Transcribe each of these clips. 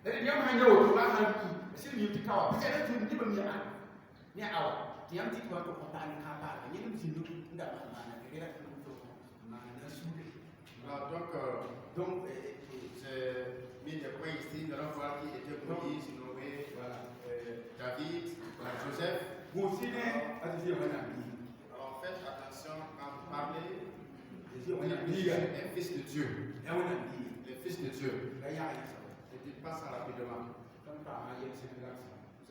Dari dia hanya waktu lah sih ni kita awak. Pasal ada tu ni bermian. Ni awak. Dia mesti tuan tu kontan kapal. Ini mesti tu tidak mana. Dia tu mana sudah. Donc, j'ai mis des points ici, nous allons voir qui était poli, Noé, David, Joseph. Vous aussi, alors faites attention quand vous parlez, les fils de Dieu. Les fils de Dieu. Ne dites pas ça rapidement. Nous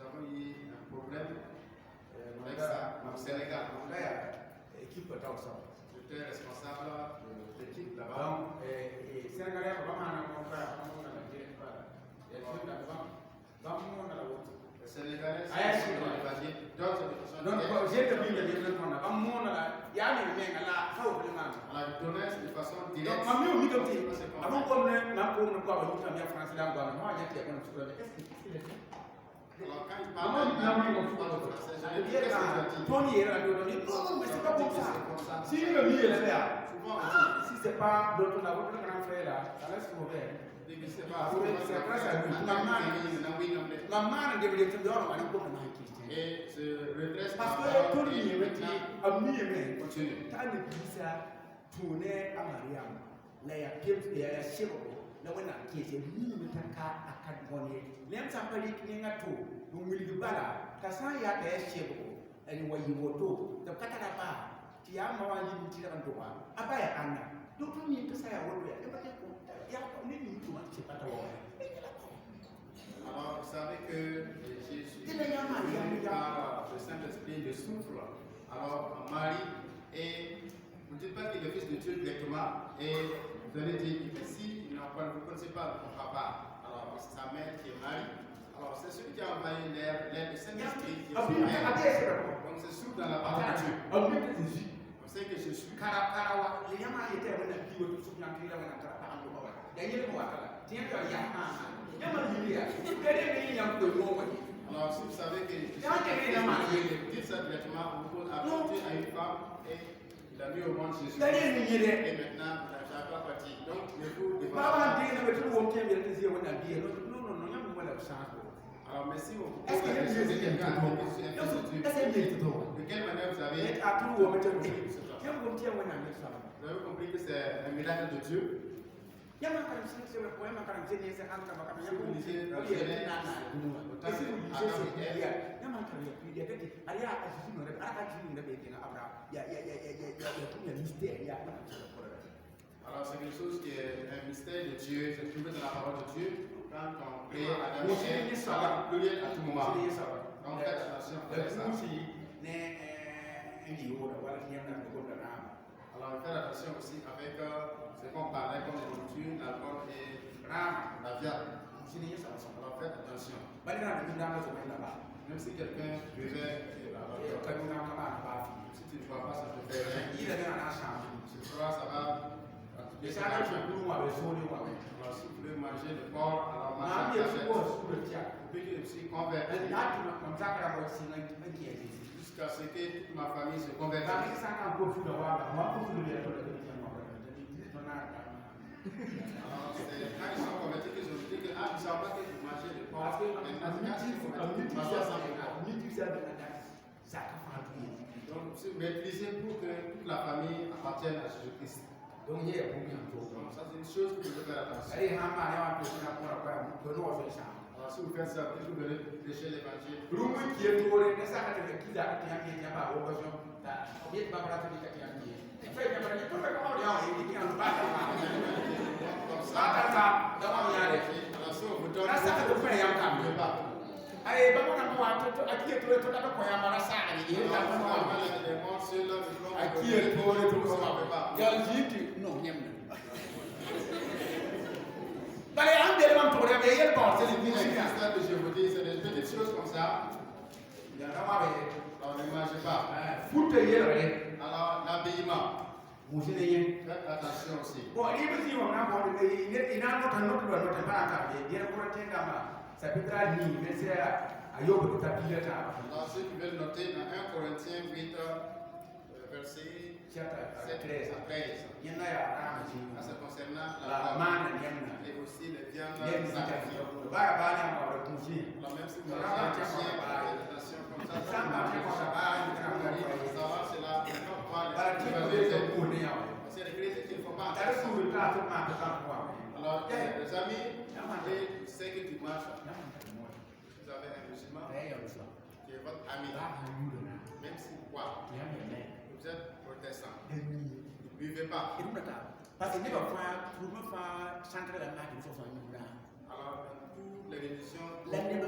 avons eu un problème avec ça au Sénégal. J'étais responsable de l'équipe là-bas. Les Sénégalais sont évangile, d'autres personnes. Alors, ils connaissent de façon directe. Alors, quand ils parlent français, je dis qu'est-ce que si le mieux est là, si c'est pas d'autre là, votre grand frère là, ça laisse mauvais. Maman devait être dehors, on a beaucoup de et se redresse parce que tout le monde a mis mais continue. Quand le visa tournait à Mariam, là il y a quelques il y a chez vous, là on a qui est mis mais t'as qu'à cadronner. Même sans parler qu'il y a tout, donc il y a bala, t'as ça il y a des chez vous, et il y a eu auto, donc quand t'as pas, tu as maman dit tu as un droit, ah bah il y a un, donc tout le monde ça y a auto, il y a pas de alors, vous savez que Jésus par le Saint-Esprit le souffle. Alors, Marie, et vous ne dites pas qu'il est le fils de Dieu directement, et vous allez dire que si vous ne connaissez pas son papa, alors c'est sa mère qui est Marie. Alors, c'est celui qui a envoyé l'air du Saint-Esprit qui est sur elle. Donc, c'est souffle dans la parole de Dieu. On sait que Jésus. Alors, si vous savez que dites ça directement, vous apportez à une femme et il a mis au monde Jésus. Et maintenant, vous n'avez pas parti. Donc, vous devez alors, mais si vous de quelle manière vous avez compris que c'est un miracle de Dieu? Alors c'est quelque chose qui est un mystère de Dieu, c'est trouvé dans la parole de Dieu. Quand on prie à Adam et Ève, ça va pleurer à tout moment. Donc faites attention à ça. Alors faites attention aussi avec ce qu'on parlait comme la nourriture, l'alcool et la viande. Alors faites attention. Même si quelqu'un buvait si tu ne vois pas, ça te fait rien. Tu crois, ça va. Alors, si vous voulez manger le porc, alors mangez la chair. Vous pouvez aussi convertir. Jusqu'à ce que toute ma famille se convertisse. Alors, quand ils sont convertis, ils ont dit que ils ne savent pas que vous mangez le porc. Donc, si vous maîtrisez pour que toute la famille appartienne à Jésus-Christ. Donc, ça, c'est une chose que vous devez faire attention. Alors, si vous faites ça, vous allez prêcher l'évangile. Alors, si on vous donne, je vous dis, c'est des petites choses comme ça. On ne mange pas. Alors, l'habillement. Faites attention aussi. Alors, ceux qui veulent noter dans 1 Corinthiens 8, verset 7 à 13. Ça concernant la femme et aussi les viandes sacrifiées. même si vous avez un chien, attention comme ça, c'est la parce qu'il y a des crises qu'il ne faut pas anticiper. Alors, les amis, et c'est que tu marches. Vous avez un musulman qui est votre ami. Même si quoi, vous êtes protestant. Ne buvez pas. Parce que nous avons fait Alors, toutes les religions, l'année de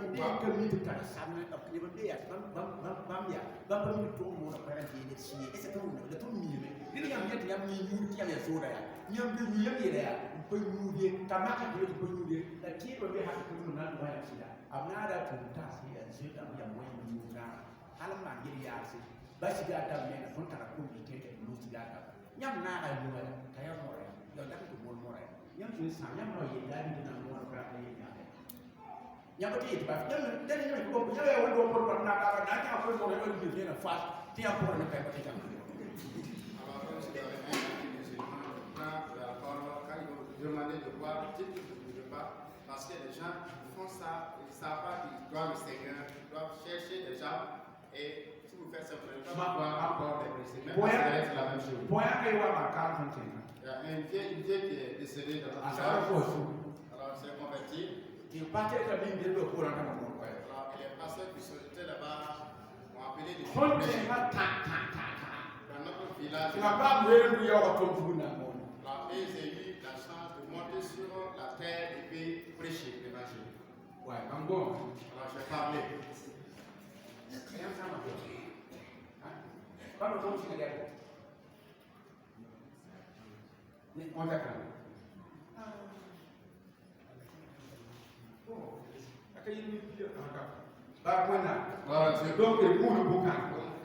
Yabati ba dan ne ko ya ya wando ko na ka na ka ko mo ne ko ne fa ti ya ko ne ka ba ta alors si vous avez un musulman, quand ils vont demander de boire, dites que vous ne buvez pas, parce que les gens font ça, ils ne savent pas qu'ils doivent le Seigneur, ils doivent chercher des gens, et si vous faites ça, vous ne pouvez pas boire encore des blessés. Même c'est la même chose. Il y a une vieille qui est décédée dans notre village, alors elle s'est convertie. Alors, et les pasteurs qui étaient là-bas ont appelé des gens dans notre village. Alors, et j'ai eu la chance de monter sur la terre et puis prêcher l'évangile. Alors, j'ai parlé. Donc,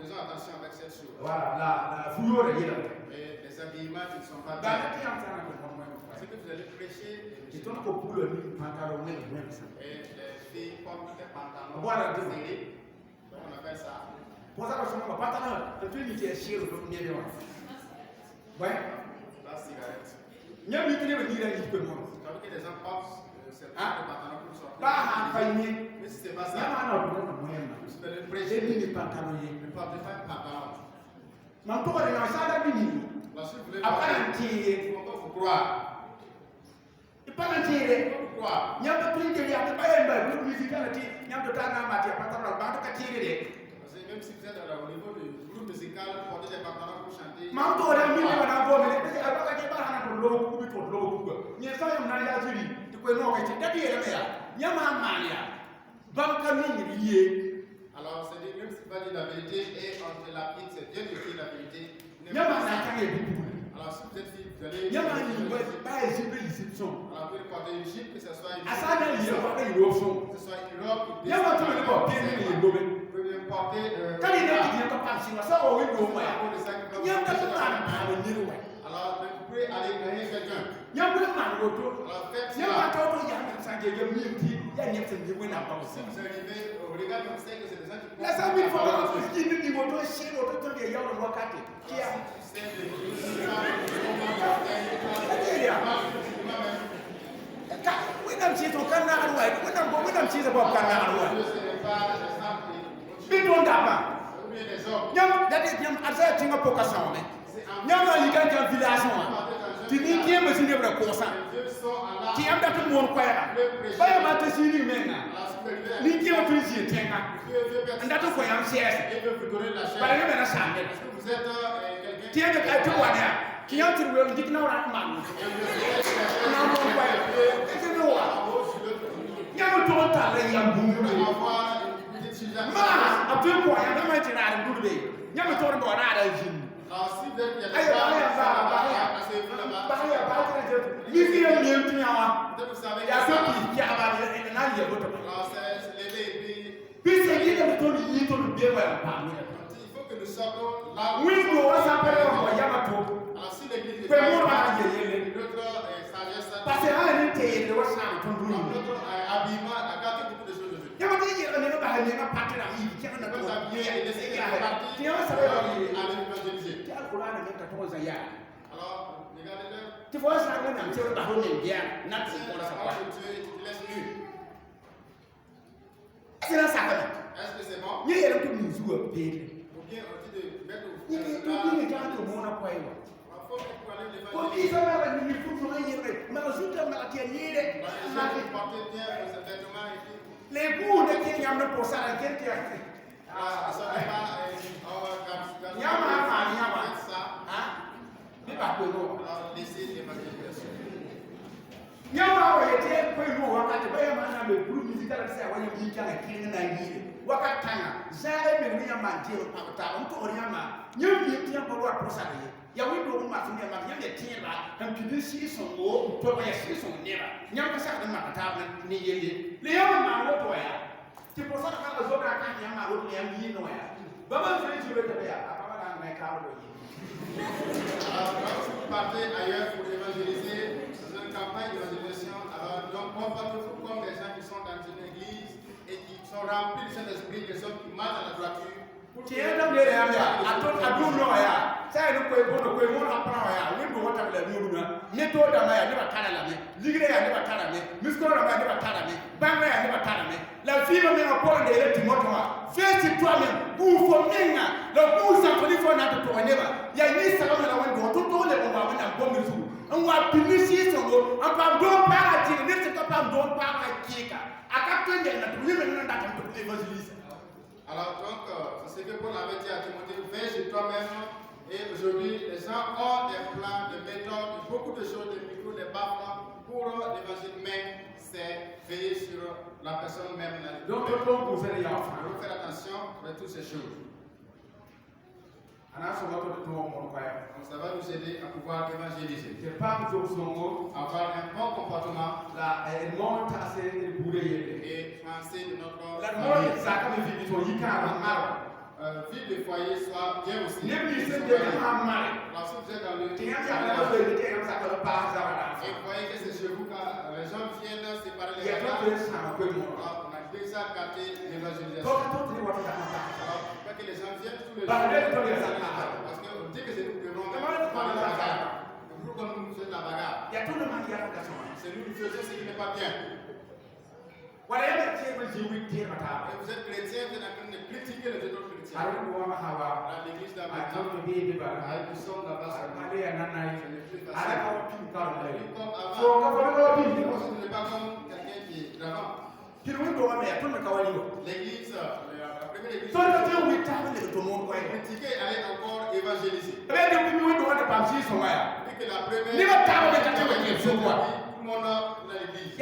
faisons attention avec cette chose. voilà, la fouillure est là. Et les habillements qui ne sont pas bien. C'est que vous allez prêcher. Et les filles portent des pantalons serrés. On appelle ça. La cigarette. Donc les gens portent ces pantalons pour sortir. Mais si ce n'est pas ça, vous allez prêcher. Ne portez pas de pantalon. Lorsque vous voulez parler, il faut vous croire. Pourquoi? Même si vous êtes au niveau du groupe musical, portez des pantalons pour chanter. Alors, c'est même si vous pas dire la vérité et on te l'applique, c'est Dieu qui dit la vérité. Alors, si vous êtes fille, vous allez. Alors, vous pouvez porter une jupe, que ce soit une jupe, que ce soit une robe, vous pouvez porter alors, vous pouvez aller gagner quelqu'un. Alors, faites ça. Si vous arrivez au regard comme c'est que c'est des gens qui excellent sacrement. Est-ce que c'est bon? Ni yɛrɛ to nin sugu bɛɛ. Ou bien on dit de mettre au Ni frère to ni kan to mɔna kɔ ye wa. faut écouler Ko l'évangile. isa ma ba ni fu fanga yɛrɛ. Ma su ta ma ta ni de. Les gens qui portent bien vos vêtements et qui Les goûts de qui yam na pour ça la qui a. ah, ça n'est pas Nyama fa nyama. Hein? Ni ba ko no. alors laissez l'évangélisation. Nyama wa yete ko no wakati ba yama na be group musical sai wa yam yi kana kin na yi. Wakati tanga. Zare me ni yama ntiro pa ta on ko nyama. Nyam yi tian ko wa pour ça ye. Ya wi do ma fi ma nyam de tira kan pidi si son go to ba ya si son nera. Nyam ka sa de ma ta ni ye. Le yama ma wo to ya. Ti pour ça ka la zona ka nyama wo ni yam yi no ya. Baba fait je vais te dire apparemment dans mes carreaux. Alors quand vous partez ailleurs pour évangéliser, dans une campagne d'évangélisation, alors donc comportez-vous comme des gens qui sont dans une église et qui sont remplis du Saint-Esprit, des gens qui marchent dans la droiture. Qui est dans les amis, à tout à tout non ya. Ça est le quoi bon quoi mon apprend ya. Oui bon ta la nous na. Neto da ma ya ne ba tara la me. Ligre ya ne ba tara me. Misko da ma ne ba tara me. Banga ya ne ba tara me. La fille me na pour de Timothée. Fais sur toi-même. Pour former la pour ça pour faut na to ne ba. Ya ni salama la wen do to le bon ba na bon misu. On va pinisi son go. On va don para ti ne se pas don para kika. Aka to ne na to ni me na da to évangéliser. Alors donc, c'est ce que Paul avait dit à Timothée, fais chez toi-même. Et aujourd'hui, les gens ont des plans, des méthodes, beaucoup de choses, des micros, des baffles pour l'évangile, mais c'est veiller sur la personne même. Donc, vous allez y Il faut faire attention à toutes ces choses. Donc, ça va nous aider à pouvoir évangéliser. Avoir un bon comportement et penser de notre vie de foyer soit bien aussi. Alors, si vous êtes dans le et vous voyez que c'est chez vous quand les gens viennent séparer les bagages, on a déjà capté l'évangélisation. Alors, pas que les gens viennent tous les jours. Parce qu'on dit que c'est nous qui devons faire la bagarre. Nous, comme nous faisons la bagarre, c'est nous qui faisons ce qui n'est pas bien. Et vous êtes chrétien, vous êtes en train de critiquer les autres chrétiens. À l'église d'Amérique, nous sommes là-bas seulement. Ce n'est plus facile. Comme avant, ce n'est pas comme quelqu'un qui est d'avant. L'église, la première église, critiquer allait encore évangéliser. Depuis que la première, tout le monde a l'église.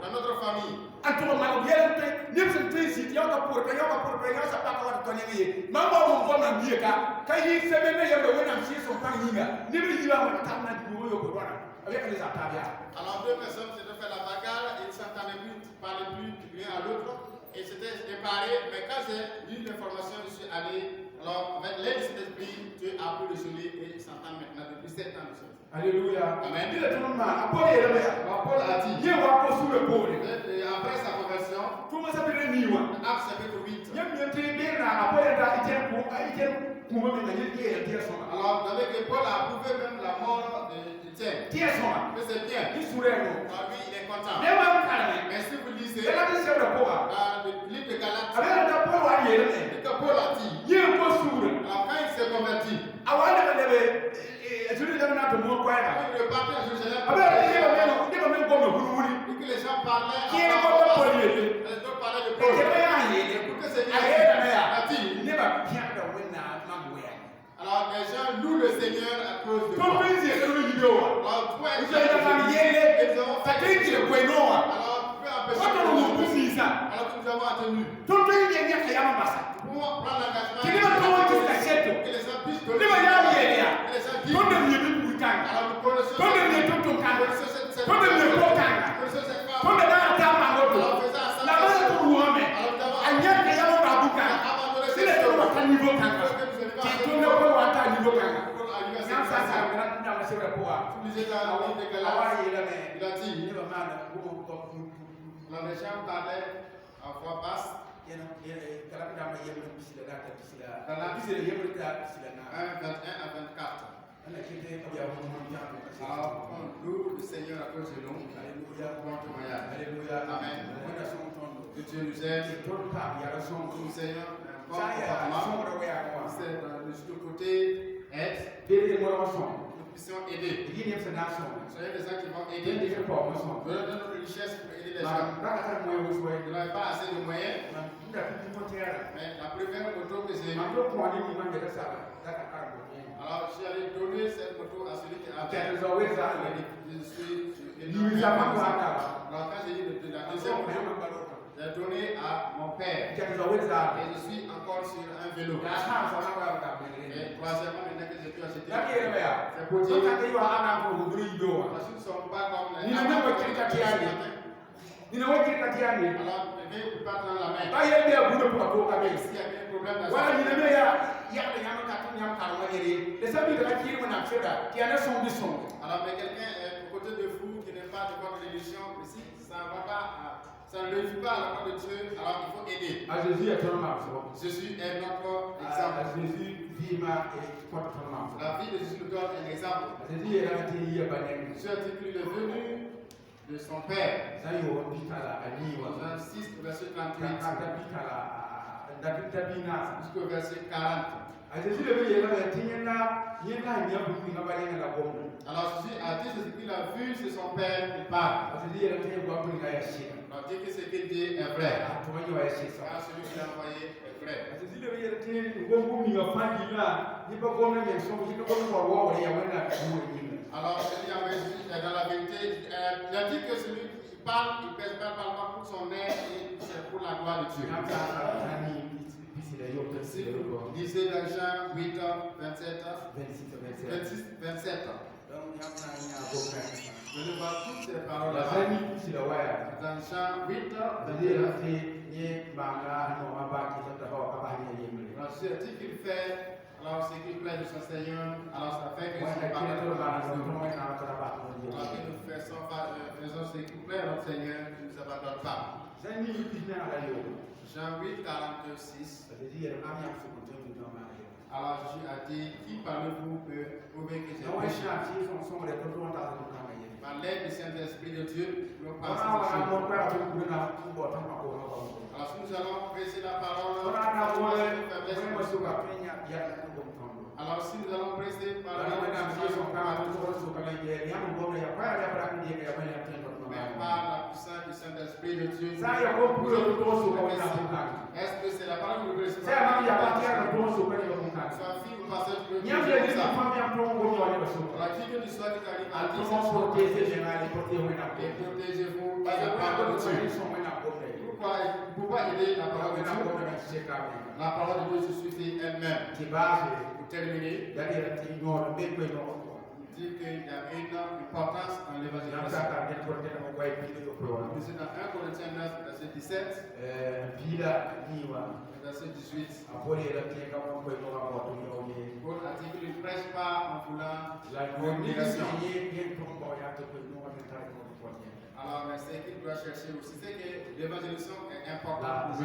Dans notre famille. Antoro ma yelente nimsen tisi yoga pour yoga sa pa ka to nyi mama mo ko na mieka kai sebe ne yero wona si so pa yinga ni bi yiwa ma ta na di wo yo ko wana avec les atabia. Alors deux personnes s'étaient fait la bagarre, ils ne s'entendaient plus, parlaient plus l'un à l'autre et s'étaient séparés, mais quand j'ai lu l'information, je suis allé, alors avec l'aide de cet esprit, Dieu a pu le geler et ils s'entendent maintenant depuis 7 ans de ça. Alléluia. Amen. Paul a dit, après sa conversion, Actes chapitre 8. Alors, vous savez que Paul a approuvé même la mort d'Étienne. Mais c'est bien. Lui, il est content. Mais si vous lisez dans le livre de Galates, que Paul a dit, alors quand il s'est converti, il repartait à Jérusalem. Et que les gens parlaient de Paul. Pour que c'est bien. Alors les gens louent le Seigneur à cause de Paul. Alors peu empêcher. Alors nous avons attenu. Pour prendre l'engagement que les gens puissent donner. Alors nous connaissons cette femme. c'est vrai pour moi. Tous les États ont Ah, déclaré. il a mais Il a dit, il va mal les gens parlaient à voix basse. you know, kala da ma yemma bisila da ta bisila. Kala bisila yemma da bisila na. 1, 21 à 24. Ana kite ko ya mo mo ya. Alors, on loue le Seigneur à cause de nous. Alléluia. Bon témoignage. Alléluia. Amen. On a son ton. Que Dieu nous aide. Tout pas ya son Nous, Seigneur, un bon ça ya son comportement. da ya ko. C'est le côté aide. Dele mo son. Nous puissions aider. Yini yem sa nation. Soyez des gens qui vont Dele aider. de ko mo son. Donnez notre richesse pour aider les Ma gens. ba ka mo yo so Vous n'avez pas assez de moyens. nda pipi mo tiara. Mais la première moto que j'ai Ma eue, do ko ni ni man de sa da ka ka mo. alors je suis allé donner cette moto à celui qui a There is always a Je suis. you is a man who Alors quand j'ai dit la deuxième moto, j'ai donné à mon père. there is always a Et je suis encore sur un vélo. la chance on a pas Et troisièmement, maintenant que j'ai pu acheter, la qui est là c'est pour so dire ka yo ana ko ngri do parce qu'ils ne sont pas comme Ni le même qui est attiré. ni no wajiri ka tiani Alors, le gars ne peut pas prendre la main. ba yel be bu do ko ka be S'il y avait un problème dans wala ni sa le me ya da nyama ka tun nyam ka ro ngere le sabi da ki mo na feda ki ana son bi son Alors, mais quelqu'un est aux côtés de vous qui n'est pas de votre religion, ici, ça ne va pas, ça ne réussit pas à la part de Dieu, alors il faut aider. a Jésus est ton ma so Jésus est notre a exemple. Jésus vima et ko ton ma La vie de Jésus nous donne un exemple. Jésus est là ti ya banen Ce article est venu de son Père. ça yo bitala ani wa Dans Jean 6, verset ka 38 ka bitala da bina jusqu'au verset 40. a Jésus le veut là tinyana yena nya bu ni ngabale na bomu Alors Jésus a dit ce qu'il a vu, c'est son Père qui parle. a Jésus est là ko bu ni ga ya shi Alors dit que ce qu'il dit est vrai. a to ma yo ya shi sa Car celui qui l'a envoyé est vrai. a Jésus le veut tinyana ko bu mi ga fandi na ni ba ko na me so ni ko ko wa ya wena ku ni Alors celui qui a envoyé Jésus est dans la vérité. Il a dit que celui qui parle, il ne pèse pas pour son air et c'est pour la gloire de Dieu. Si vous lisez dans Jean 8, 27, 26, 27, je vais voir toutes ces paroles là. Dans Jean 8, alors ce qu'il fait, alors ce qu'il plaît de son Seigneur, alors ça fait que son parole alors que nous faisons ce qui plaît à notre Seigneur, qui ne nous abandonne pas. Jean 8, 46. Alors Jésus a dit, qui parlez-vous que prouvez que j'ai par l'aide du Saint-Esprit de Dieu, nous passons ces choses. Alors si nous allons prêcher la parole, alors si nous allons prêcher par la puissance du Saint-Esprit de Dieu, est-ce que c'est la parole que nous prêchons? Soit fille ou pasteur, tu peux dire ça. Alors qui que tu sois qui t'arrive à dire ça, et protégez-vous par la parole de Dieu. Pourquoi aider la parole de Dieu? La parole de Dieu se suffit elle-même. Pour terminer, dit qu'il y a une importance dans l'évangélisation. C'est dans 1 Corinthiens 9, verset 17, verset 18. Paul a dit qu'il ne prêche pas en voulant l'obligation. Alors, mais ce qu'il doit chercher aussi, c'est que l'évangélisation est importante.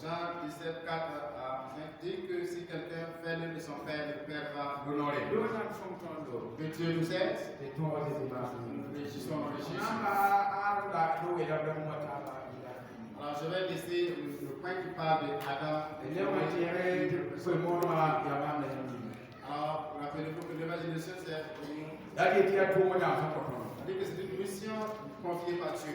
Jean 17, 4 dit que si quelqu'un fait l'œuvre de son Père, le Père va l'honorer. Que Dieu nous aide. Nous réjouissons, nous réjouissons. Alors, je vais laisser le point qui parle de Adam. Alors, rappelez-vous que l'évangélisation, c'est une mission confiée par Dieu.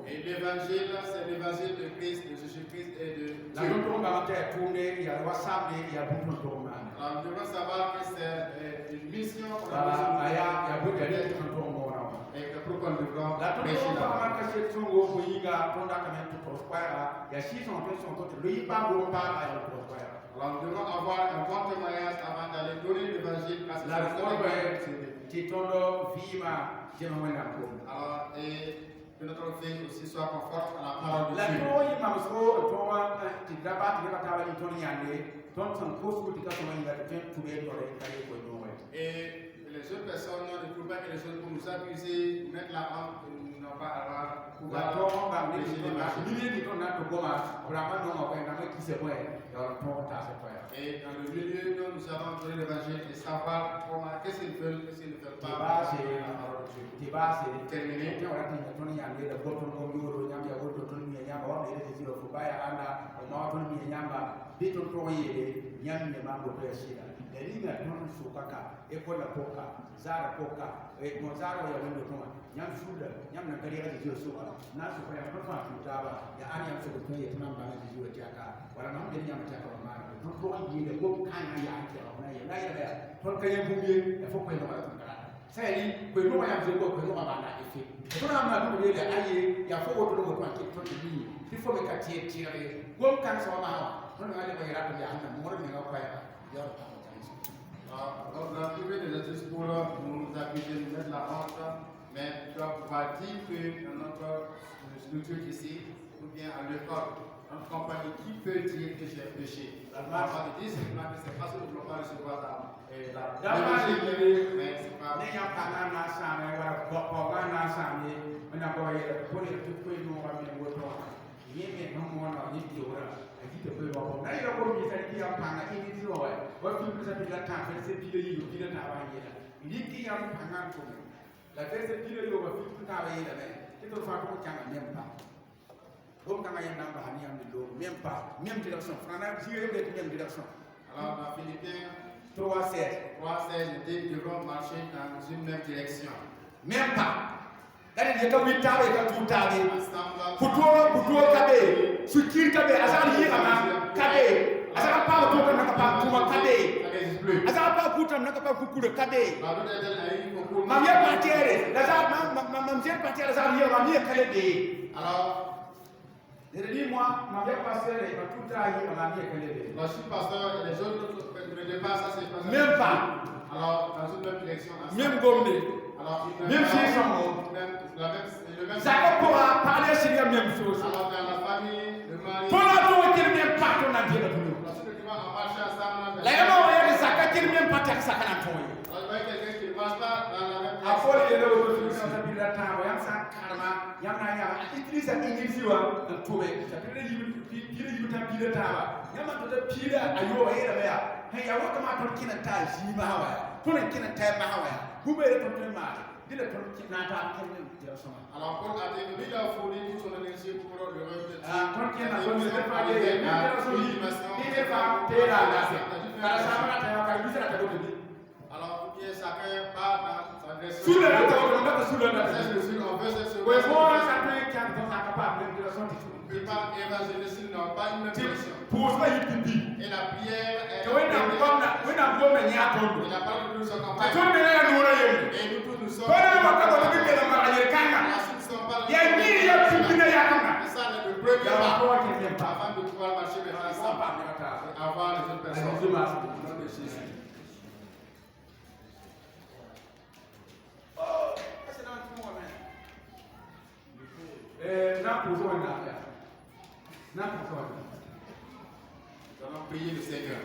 Et l'évangile, c'est l'évangile de Christ, de Jésus-Christ et de Dieu. Alors, nous devons savoir que c'est une mission pour la et que pour qu'on devra prêcher la parole. Alors nous devons avoir un bon témoignage avant d'aller donner l'évangile à ce Alors, et que notre vie aussi soit conforme à la parole de La Dieu. toi yi mam so to wa ti daba ti ba ta ba ni to ni yande ton son ko su ti ka so ni la ten tu be do re ka ye ko no we. Et les autres personnes ne trouvent pas quelque chose pour nous accuser, mettre la honte, nous n'avons pas à pouvoir Wa to ba ni prêcher to na l'évangile. ni ni to na to goma ora ma no ma ko na ma ki se ko e yo to ta se ko ya. Et dans le milieu dont nous avons donné l'évangile et savoir comment, qu'est-ce qu'ils veulent, qu'est-ce qu'ils ne veulent Ti pas. ba se ti ba se Terminé. te ora ti to ni yande da go to mo yo nya ya go to ni nya ba wa ni se zero fu ba ya ana o ma to ni nya ba bi to to ye de nya ni ma go to ya shi da dalili na to su kaka e ko la poka zara poka e mo zara ya wendo to nya su da nya na kare ga ji so na su fa ya to fa tu ta ba ya ani ya so ko ye to ba na ji ti aka wala na de nya ma ta ko ma to to yi de ko kan ya ke na ya ya to ka ye bu ye e fo ko no ba to kala sai ko no ya je ko no ba na e fi to na ma du de aye ya fo ko to no ko ke to ni ti fo me ka tie tiere ko kan so ma ha to na le ba ya to ya na mo ni ga pa ya ya ta Donc, dans le privé des études pour nous accuser, nous mettre la honte, mais tu vas pouvoir dire que dans notre structure ici, ou bien à l'école, notre compagnie, qui peut dire que j'ai péché? On va te dire simplement que c'est parce que nous ne pouvons pas recevoir l'évangile, mais c'est pas. ne ya pa na sa me wa ko ga na sa me na ko ye ko ye tu ko no wa me wo to ye me no mo na ni ti ora aki te ko wa na ya ko mi sa ki ya pa na ni ti ro wa fi ku sa ti la ta fe se pi le yi ki la ta wa ye la ni ki ya pa na ko la fe se pi le yo wa fi ku ta wa ye la me ti to fa ko cha na pa comme quand il y a un emploi, même pas, même direction. Franck, j'ai eu même direction. Alors, dans Philippiens 3-7. 3-16, nous devons marcher dans une même direction. Même pas. Dari dia ka wita we ka tuta be. Ensemble, Puto kabe. Sukir kabe asal yi ama kabe. Asal pa to ka pa kuma kabe. Asal pa putam na ka pa kukure kabe. Mam ya patiere. Asal mam zer patiere asal yi mam yi kale be. Alors, dis-moi, ma bien pasteur et ma tout trahi à la vie que je suis pasteur et les autres ne le pas, ça c'est pas. même pas. Alors, dans une même direction. Même gomme. Alors, même si ils sont le même. Ça pourra parler sur la même chose. Alors, dans la famille, le mari. Pour la tour qui même pas ton adieu de nous. Lorsque tu vas en marcher ensemble. La yama ya de saka qui même pas ta saka na toy. Alors, quelqu'un qui ne marche pas dans la même direction. A faut les le ça bi la temps yam sa karma yam na ya utilise ingilisi wa tobe. Ça peut yi ta bi la ta yama to da pila ayo ya da ya. Hey ya wa kama to kina ta shi ba wa. To ne kina ta ba wa. Ku be to to ma. Dile to kina ta kan ne ya sama. Alors, pour atteindre, il a fourni toute son énergie pour le revenu. Quand il y a une personne qui est pas terre à la terre, alors, bien chacun part dans sa direction. sous le lac, sous le lac, C'est sûr, on veut se oui, moi, ça peut être qu'il y a dans sa capable de on ne peut pas évangéliser s'ils n'ont pas une même direction. pour ça, il pipi. Et la prière est. Oui, on a beau me nier pour Il n'a pas de plus en à campagne. tout le monde. Et nous tous nous sommes. Voilà, on va pas te dire que la mariée gagne. Il y a une ligne, il y a une ligne, il y a une Ça, c'est le premier Il y a pas. un point qui ne vient pas. Avant de pouvoir marcher vers ensemble, avant les autres personnes. Jésus. Au nom de Jésus. Nous allons prier le Seigneur.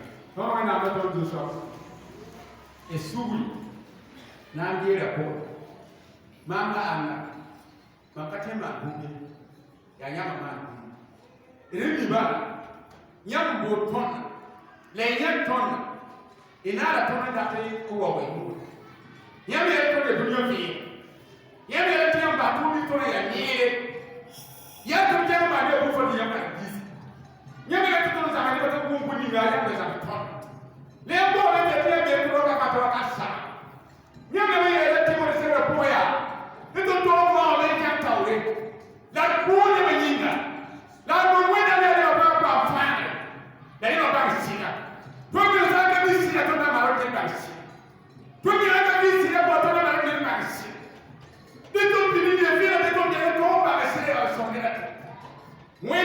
When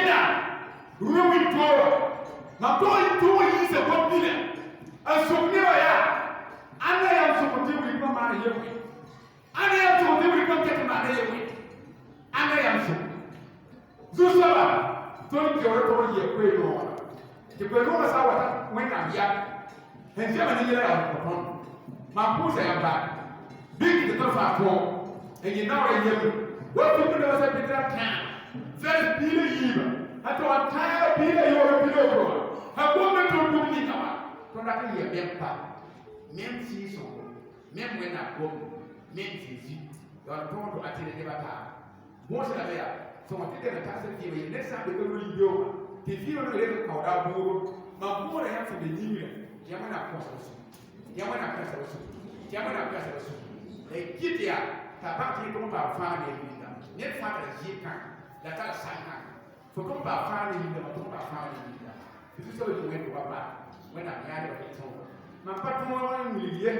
ton ke ro to ye kwe no ke kwe no ma sa wa when am ya en se ma ni yela ya ko ton ma pu se ya ba big de to fa ko en ye na wa ye wo to ko do se Peter kan first bile yiba hato ataya bile yo bile ko ha ko me to ko ni kama to na ke ye bien pa même si son même when na ko même si si yo to to atire de bata bon c'est la meilleure so ma tete na tase ki me ne sa de ko ni yo te fi no le ko da bu ma bu na ya fa de ni ya ma na ko so ya ma na ka so ya ma na ka so e kitia ta ba ti ko ba fa de ni da ne fa da ji kan da ta sa kan so ko ba fa de ni da ko ba fa de ni da ti so de we ko ba when na ya de ko so ma pa to wa ni ye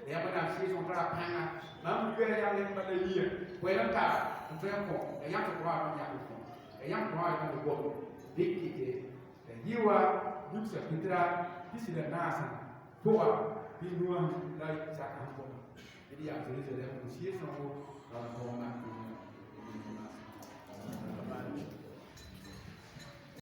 ya ma na si so tra pana ma mu ye ya le ba de ni we la ta to ko e ya ko ba ya ko e ya ko ba ko ko dikite e yiwa duksa pitra kisi da nasa toa bi nuwa la saka ko idi ya Jerusalem ko si so